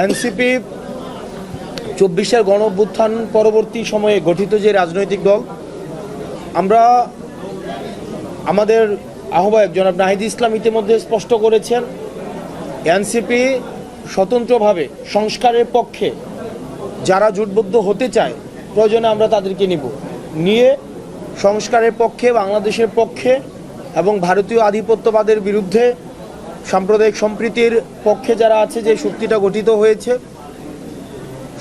NCP 24-এর গণঅভ্যুত্থান পরবর্তী সময়ে গঠিত যে রাজনৈতিক দল, আমরা আমাদের আহ্বায়ক জনাব নাহিদ ইসলাম ইতিমধ্যে স্পষ্ট করেছেন, এনসিপি স্বতন্ত্রভাবে সংস্কারের পক্ষে যারা জোটবদ্ধ হতে চায় প্রয়োজনে আমরা তাদেরকে নিয়ে সংস্কারের পক্ষে, বাংলাদেশের পক্ষে এবং ভারতীয় আধিপত্যবাদের বিরুদ্ধে সাম্প্রদায়িক সম্প্রীতির পক্ষে যারা আছে, যে শক্তিটা গঠিত হয়েছে,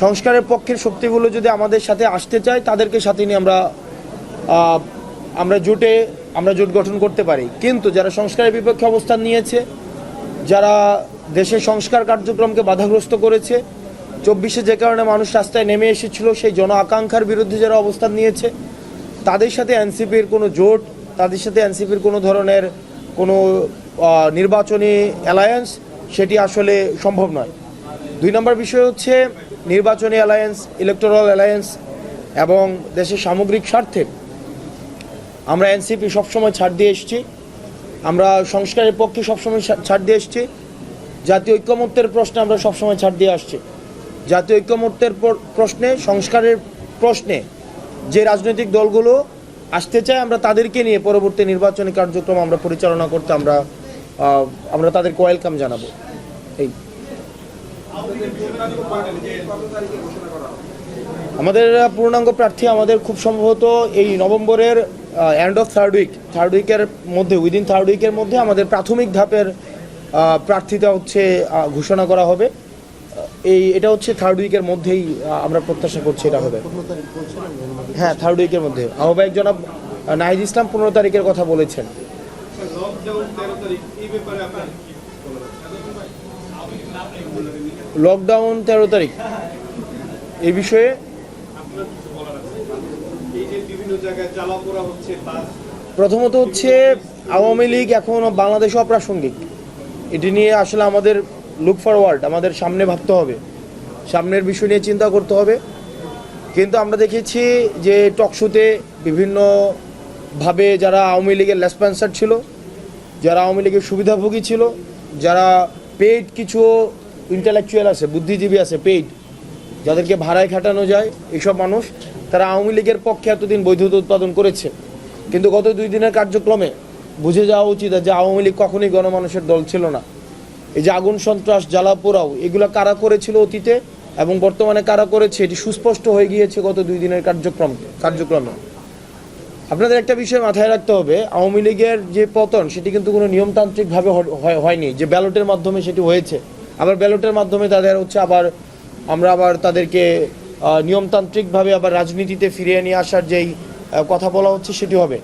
সংস্কারের পক্ষের শক্তিগুলো যদি আমাদের সাথে আসতে চায় তাদেরকে সাথে নিয়ে আমরা জোট গঠন করতে পারি। কিন্তু যারা সংস্কারের বিপক্ষে অবস্থান নিয়েছে, যারা দেশের সংস্কার কার্যক্রমকে বাধাগ্রস্ত করেছে, 24-এ যে কারণে মানুষ রাস্তায় নেমে এসেছিল, সেই জন আকাঙ্ক্ষার বিরুদ্ধে যারা অবস্থান নিয়েছে, তাদের সাথে এনসিপির কোনো জোট, তাদের সাথে এনসিপির কোনো ধরনের কোনো নির্বাচনী অ্যালায়েন্স, সেটি আসলে সম্ভব নয়। 2 নম্বর বিষয় হচ্ছে নির্বাচনী অ্যালায়েন্স, ইলেকটোরাল অ্যালায়েন্স এবং দেশের সামগ্রিক স্বার্থে আমরা এনসিপি সবসময় ছাড় দিয়ে এসেছি, আমরা সংস্কারের পক্ষে সবসময় ছাড় দিয়ে এসেছি, জাতীয় ঐক্যমত্যের প্রশ্নে আমরা সবসময় ছাড় দিয়ে আসছি। জাতীয় ঐক্যমত্যের প্রশ্নে, সংস্কারের প্রশ্নে যে রাজনৈতিক দলগুলো আসতে চায়, আমরা তাদেরকে নিয়ে পরবর্তী নির্বাচনী কার্যক্রম আমরা পরিচালনা করতে আমরা তাদেরকে ওয়েলকাম জানাবো। এই আমাদের পূর্ণাঙ্গ প্রার্থী আমাদের খুব সম্ভবত এই নভেম্বরের এন্ড অফ থার্ড উইকের মধ্যে, উইদিন থার্ড উইকের মধ্যে আমাদের প্রাথমিক ধাপের প্রার্থীতা হচ্ছে ঘোষণা করা হবে। এটা হচ্ছে থার্ড উইকের মধ্যেই আমরা প্রত্যাশা করছি এটা হবে। হ্যাঁ, থার্ড উইকের মধ্যে আহ্বায়ক জনাব নাহিদ ইসলাম 15 তারিখের কথা বলেছেন। লকডাউন 13 তারিখ এই বিষয়ে প্রথমত হচ্ছে আওয়ামী লীগ এখন বাংলাদেশে অপ্রাসঙ্গিক। এটি নিয়ে আসলে আমাদের লুক ফরওয়ার্ড, আমাদের সামনে ভাবতে হবে, সামনের বিষয় নিয়ে চিন্তা করতে হবে। কিন্তু আমরা দেখেছি যে টকশোতে বিভিন্নভাবে যারা আওয়ামী লীগের লেসপেন্সার ছিল, যারা আওয়ামী লীগের সুবিধাভোগী ছিল, যারা পেইড কিছু ইন্টেলেকচুয়াল আছে, বুদ্ধিজীবী আছে পেইড, যাদেরকে ভাড়ায় খাটানো যায়, এইসব মানুষ তারা আওয়ামী লীগের পক্ষে এতদিন বৈধতা উৎপাদন করেছে। কিন্তু গত 2 দিনের কার্যক্রমে বুঝে যাওয়া উচিত যে আওয়ামী লীগ কখনোই গণমানুষের দল ছিল না। এই যে আগুন, সন্ত্রাস, জ্বালা পোড়াও, এগুলো কারা করেছিল অতীতে এবং বর্তমানে কারা করেছে, এটি সুস্পষ্ট হয়ে গিয়েছে গত 2 দিনের কার্যক্রমে। আপনাদের একটা বিষয় মাথায় রাখতে হবে, আওয়ামী লীগের যে পতন সেটি কিন্তু কোনো নিয়মতান্ত্রিকভাবে হয়নি, যে ব্যালটের মাধ্যমে সেটি হয়েছে। আবার ব্যালটের মাধ্যমে তাদের হচ্ছে আমরা আবার তাদেরকে নিয়মতান্ত্রিকভাবে আবার রাজনীতিতে ফিরিয়ে নিয়ে আসার যেই কথা বলা হচ্ছে সেটি হবে।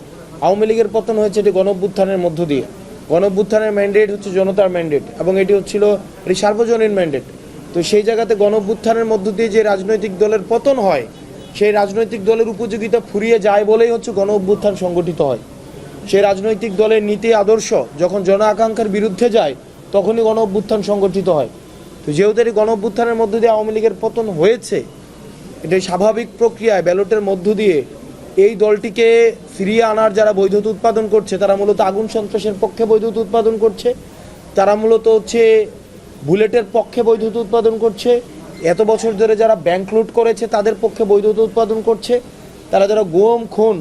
আওয়ামী লীগের পতন হয়েছে এটি গণঅভ্যুত্থানের মধ্য দিয়ে। গণঅভ্যুত্থানের ম্যান্ডেট হচ্ছে জনতার ম্যান্ডেট এবং এটি হচ্ছিল এটি সার্বজনীন ম্যান্ডেট। তো সেই জায়গাতে গণঅভ্যুত্থানের মধ্য দিয়ে যে রাজনৈতিক দলের পতন হয়, সেই রাজনৈতিক দলের উপযোগিতা ফুরিয়ে যায় বলেই হচ্ছে গণঅভ্যুত্থান সংগঠিত হয়। সেই রাজনৈতিক দলের নীতি আদর্শ যখন জন আকাঙ্ক্ষার বিরুদ্ধে যায়, তখনই গণঅভ্যুত্থান সংগঠিত হয়। তো যেহেতু এই গণঅভ্যুত্থানের মধ্য দিয়ে আওয়ামী লীগের পতন হয়েছে, এটাই স্বাভাবিক প্রক্রিয়ায় ব্যালটের মধ্য দিয়ে এই দলটিকে ফিরিয়ে আনার যারা বৈধতা উৎপাদন করছে, তারা মূলত আগুন সন্ত্রাসের পক্ষে বৈধতা উৎপাদন করছে, তারা মূলত হচ্ছে বুলেটের পক্ষে বৈধতা উৎপাদন করছে, এত বছর ধরে যারা ব্যাংক লুট করেছে তাদের পক্ষে বৈধতা উৎপাদন করছে, তারা যারা গুম, খুন,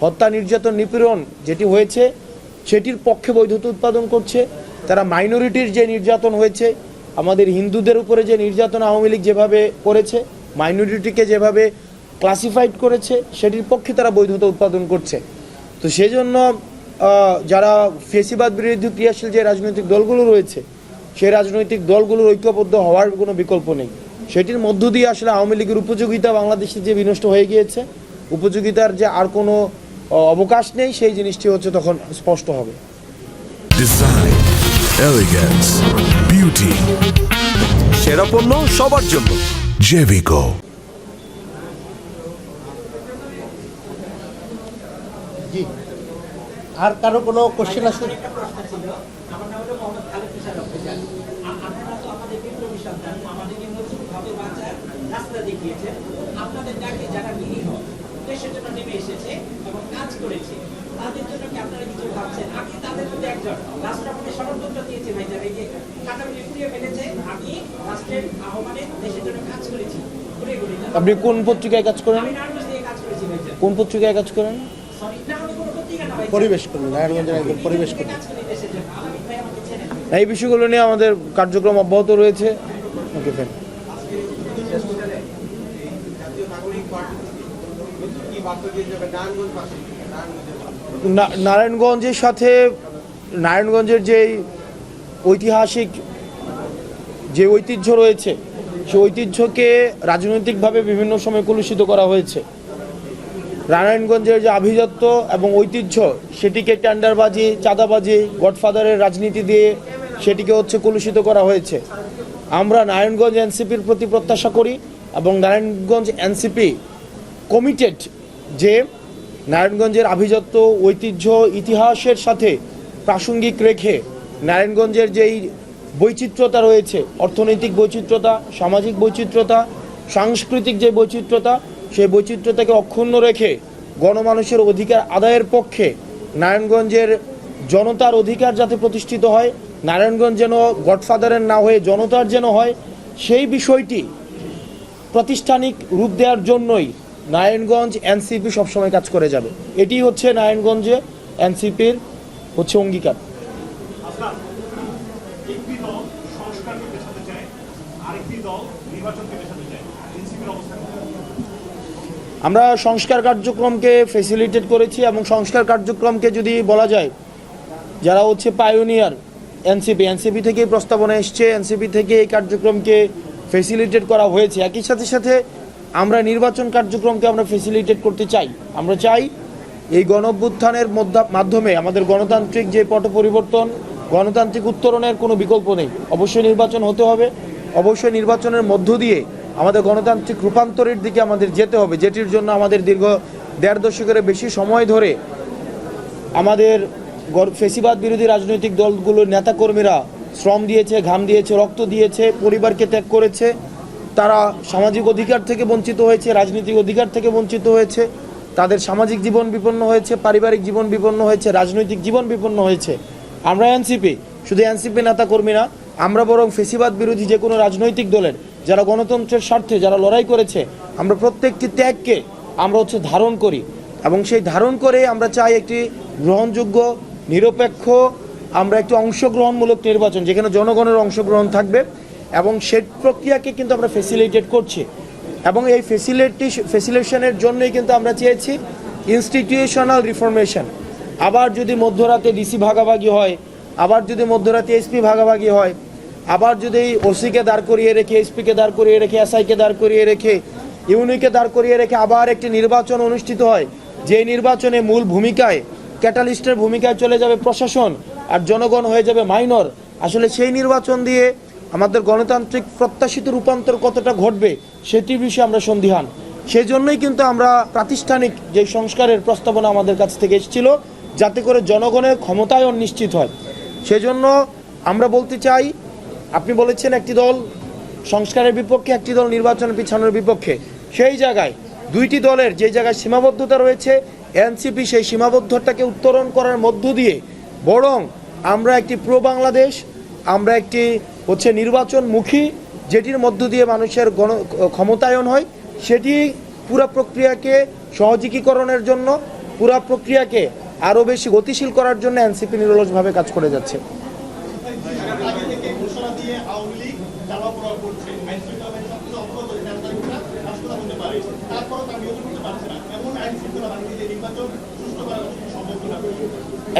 হত্যা, নির্যাতন, নিপীড়ন যেটি হয়েছে সেটির পক্ষে বৈধতা উৎপাদন করছে, তারা মাইনরিটির যে নির্যাতন হয়েছে, আমাদের হিন্দুদের উপরে যে নির্যাতন আওয়ামী লীগ যেভাবে করেছে, মাইনরিটিকে যেভাবে ক্লাসিফাইড করেছে, সেটির পক্ষে তারা বৈধতা উৎপাদন করছে। তো সেই জন্য যারা ফেসিবাদ বিরোধী ক্রিয়াশীল যে রাজনৈতিক দলগুলো রয়েছে, সেই রাজনৈতিক দলগুলোর ঐক্যবদ্ধ হওয়ার কোনো বিকল্প নেই। সেটির মধ্য দিয়ে আসলে আওয়ামী লীগের উপযোগিতা বাংলাদেশে যে বিনষ্ট হয়ে গিয়েছে, উপযোগিতার যে আর কোনো অবকাশ নেই, সেই জিনিসটি হচ্ছে তখন স্পষ্ট হবে। ডিজাইন, এলিগেন্স, বিউটি, সেরা পণ্য সবার জন্য জেভিকো। জি, আর কারো কোনো কোশ্চেন আছে? রাস্তা দেখিয়েছে, আপনাদের ডাকে যারা নিরীহ দেশের জন্য নেমে এসেছে এবং কাজ করেছে, তাদের জন্য কি আপনারা কিছু ভাবছেন? আমি তাদের মধ্যে একজন রাষ্ট্র আমাকে সমর্থনটা দিয়েছে ভাইজান, এই যে ঢাকা মিলে পুড়িয়ে ফেলেছে, আমি রাষ্ট্রের আহ্বানে দেশের জন্য কাজ করেছি। আপনি কোন পত্রিকায় কাজ করেন? আমি নারায়ণগঞ্জ থেকে কাজ করেছি ভাইজান। কোন পত্রিকায় কাজ করেন? সরি, না আমি কোনো পত্রিকা না ভাইজান। পরিবেশ কর্মী, নারায়ণগঞ্জের একজন পরিবেশ কর্মী। কাজ করি দেশের জন্য। আলামিন ভাই আমাকে চেনেন। এই বিষয়গুলো নিয়ে আমাদের কার্যক্রম অব্যাহত রয়েছে। ওকে ফ্যান। নারায়ণগঞ্জের সাথে নারায়ণগঞ্জের যে ঐতিহাসিক যে ঐতিহ্য রয়েছে, সেই ঐতিহ্যকে রাজনৈতিকভাবে বিভিন্ন সময় কলুষিত করা হয়েছে। নারায়ণগঞ্জের যে আভিজাত্য এবং ঐতিহ্য, সেটিকে টেন্ডারবাজি, চাঁদাবাজি, গডফাদারের রাজনীতি দিয়ে সেটিকে কলুষিত করা হয়েছে। আমরা নারায়ণগঞ্জ এনসিপির প্রতি প্রত্যাশা করি এবং নারায়ণগঞ্জ এনসিপি কমিটেড যে নারায়ণগঞ্জের আভিজাত্য, ঐতিহ্য, ইতিহাসের সাথে প্রাসঙ্গিক রেখে নারায়ণগঞ্জের যেই বৈচিত্র্যতা রয়েছে, অর্থনৈতিক বৈচিত্র্যতা, সামাজিক বৈচিত্র্যতা, সাংস্কৃতিক যে বৈচিত্র্যতা, সেই বৈচিত্র্যতাকে অক্ষুণ্ণ রেখে গণমানুষের অধিকার আদায়ের পক্ষে নারায়ণগঞ্জের জনতার অধিকার যাতে প্রতিষ্ঠিত হয়, নারায়ণগঞ্জ যেন গডফাদারের না হয়ে জনতার যেন হয়, সেই বিষয়টি প্রাতিষ্ঠানিক রূপ দেওয়ার জন্যই নারায়ণগঞ্জ এনসিপি সবসময় কাজ করে যাবে। এটি নারায়ণগঞ্জে এনসিপির অঙ্গীকার। একটি দল সংস্কারকে পেছাতে চায়, আরেকটি দল নির্বাচনকে পেছাতে চায়। এনসিপির অবস্থান কি? আমরা সংস্কার কার্যক্রমকে ফেসিলিটেট করেছি এবং সংস্কার কার্যক্রমকে যদি বলা যায়, যারা পায়োনিয়ার এনসিপি থেকেই প্রস্তাবনা এসছে, এনসিপি থেকে এই কার্যক্রমকে ফেসিলিটেট করা হয়েছে। একই সাথে সাথে আমরা নির্বাচন কার্যক্রমকে আমরা ফেসিলিটেট করতে চাই। আমরা চাই এই গণঅভ্যুত্থানের মাধ্যমে আমাদের গণতান্ত্রিক যে পট পরিবর্তন, গণতান্ত্রিক উত্তরণের কোনো বিকল্প নেই। অবশ্যই নির্বাচন হতে হবে, অবশ্যই নির্বাচনের মধ্য দিয়ে আমাদের গণতান্ত্রিক রূপান্তরের দিকে আমাদের যেতে হবে, যেটির জন্য আমাদের দীর্ঘ 1.5 দশকের বেশি সময় ধরে আমাদের ফেসিবাদ বিরোধী রাজনৈতিক দলগুলোর নেতাকর্মীরা শ্রম দিয়েছে, ঘাম দিয়েছে, রক্ত দিয়েছে, পরিবারকে ত্যাগ করেছে। তারা সামাজিক অধিকার থেকে বঞ্চিত হয়েছে, রাজনৈতিক অধিকার থেকে বঞ্চিত হয়েছে, তাদের সামাজিক জীবন বিপন্ন হয়েছে, পারিবারিক জীবন বিপন্ন হয়েছে, রাজনৈতিক জীবন বিপন্ন হয়েছে। আমরা এনসিপি, শুধু এনসিপি নেতাকর্মী না, আমরা বরং ফেসিবাদ বিরোধী যে কোনো রাজনৈতিক দলের যারা গণতন্ত্রের স্বার্থে যারা লড়াই করেছে, আমরা প্রত্যেকটি ত্যাগকে আমরা ধারণ করি এবং সেই ধারণ করে আমরা চাই একটি গ্রহণযোগ্য, নিরপেক্ষ, আমরা একটি অংশগ্রহণমূলক নির্বাচন, যেখানে জনগণের অংশগ্রহণ থাকবে এবং সেই প্রক্রিয়াকে কিন্তু আমরা ফেসিলিটেট করছি। এবং এই ফেসিলিটেশনের জন্যই কিন্তু আমরা চেয়েছি ইনস্টিটিউশনাল রিফরমেশন। আবার যদি মধ্যরাতে ডিসি ভাগাভাগি হয়, আবার যদি মধ্যরাতে এসপি ভাগাভাগি হয়, আবার যদি ওসিকে দাঁড় করিয়ে রেখে, এসপিকে দাঁড় করিয়ে রেখে, এসআইকে দাঁড় করিয়ে রেখে, ইউনিকে দাঁড় করিয়ে রেখে আবার একটি নির্বাচন অনুষ্ঠিত হয়, যে নির্বাচনে মূল ভূমিকায়, ক্যাটালিস্টের ভূমিকায় চলে যাবে প্রশাসন আর জনগণ হয়ে যাবে মাইনর, আসলে সেই নির্বাচন দিয়ে আমাদের গণতান্ত্রিক প্রত্যাশিত রূপান্তর কতটা ঘটবে সেটির বিষয়ে আমরা সন্দিহান। সেই জন্যই কিন্তু আমরা প্রাতিষ্ঠানিক যে সংস্কারের প্রস্তাবনা আমাদের কাছ থেকে এসেছিল, যাতে করে জনগণের ক্ষমতায়ন নিশ্চিত হয়। সেজন্য আমরা বলতে চাই, আপনি বলেছেন একটি দল সংস্কারের বিপক্ষে, একটি দল নির্বাচন পিছানোর বিপক্ষে। সেই জায়গায় দুইটি দলের যে জায়গায় সীমাবদ্ধতা রয়েছে, এনসিপি সেই সীমাবদ্ধতাকে উত্তরণ করার মধ্য দিয়ে বরং আমরা একটি প্রো বাংলাদেশ, আমরা একটি নির্বাচনমুখী, যেটির মধ্য দিয়ে মানুষের ক্ষমতায়ন হয়, সেটি পুরো প্রক্রিয়াকে সহযোগীকরণের জন্য, পুরো প্রক্রিয়াকে আরও বেশি গতিশীল করার জন্য এনসিপি নিরলসভাবে কাজ করে যাচ্ছে।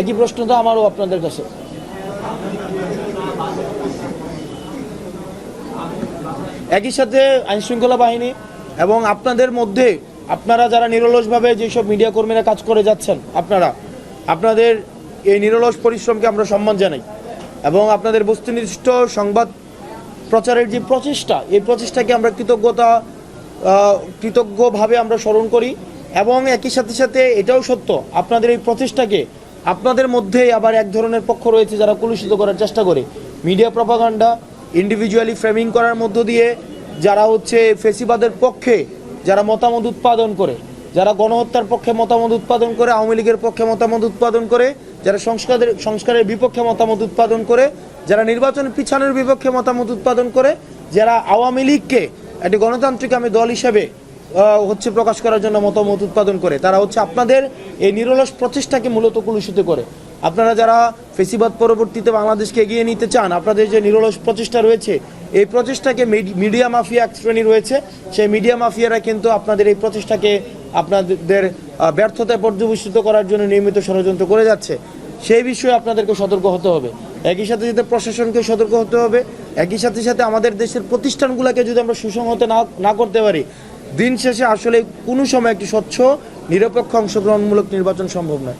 একই প্রশ্ন তো আমারও আপনাদের কাছে। একই সাথে আইনশৃঙ্খলা বাহিনী এবং আপনাদের মধ্যে আপনারা যারা নিরলসভাবে যেসব মিডিয়া কর্মীরা কাজ করে যাচ্ছেন, আপনাদের এই নিরলস পরিশ্রমকে আমরা সম্মান জানাই এবং আপনাদের বস্তুনিষ্ঠ সংবাদ প্রচারের যে প্রচেষ্টা, এই প্রচেষ্টাকে আমরা কৃতজ্ঞভাবে আমরা স্মরণ করি। এবং একই সাথে সাথে এটাও সত্য, আপনাদের এই প্রচেষ্টাকে আপনাদের মধ্যে আবার এক ধরনের পক্ষ রয়েছে যারা কলুষিত করার চেষ্টা করে, মিডিয়া প্রপাগান্ডা, ইন্ডিভিজুয়ালি ফ্রেমিং করার মধ্য দিয়ে যারা ফেসিবাদের পক্ষে যারা মতামত উৎপাদন করে, যারা গণহত্যার পক্ষে মতামত উৎপাদন করে, আওয়ামী লীগের পক্ষে মতামত উৎপাদন করে, যারা সংস্কারের বিপক্ষে মতামত উৎপাদন করে, যারা নির্বাচন পিছানোর বিপক্ষে মতামত উৎপাদন করে, যারা আওয়ামী লীগকে একটি গণতান্ত্রিক আমি দল হিসেবে প্রকাশ করার জন্য মতামত উৎপাদন করে, তারা আপনাদের এই নিরলস প্রচেষ্টাকে মূলত কলুষিত করে। আপনারা যারা ফেসিবাদ পরবর্তীতে বাংলাদেশকে এগিয়ে নিতে চান, আপনাদের যে নিরলস প্রচেষ্টা রয়েছে, এই প্রচেষ্টাকে মিডিয়া মাফিয়া এক শ্রেণী রয়েছে, সেই মিডিয়া মাফিয়ারা কিন্তু আপনাদের এই প্রচেষ্টাকে আপনাদের ব্যর্থতায় পর্যবেসিত করার জন্য নিয়মিত ষড়যন্ত্র করে যাচ্ছে। সেই বিষয়ে আপনাদেরকে সতর্ক হতে হবে। একই সাথে সাথে প্রশাসনকে সতর্ক হতে হবে। একই সাথে সাথে আমাদের দেশের প্রতিষ্ঠানগুলোকে যদি আমরা সুসংহত না করতে পারি, দিন শেষে আসলে কোনো সময় একটি স্বচ্ছ নিরপেক্ষ অংশগ্রহণমূলক নির্বাচন সম্ভব নয়।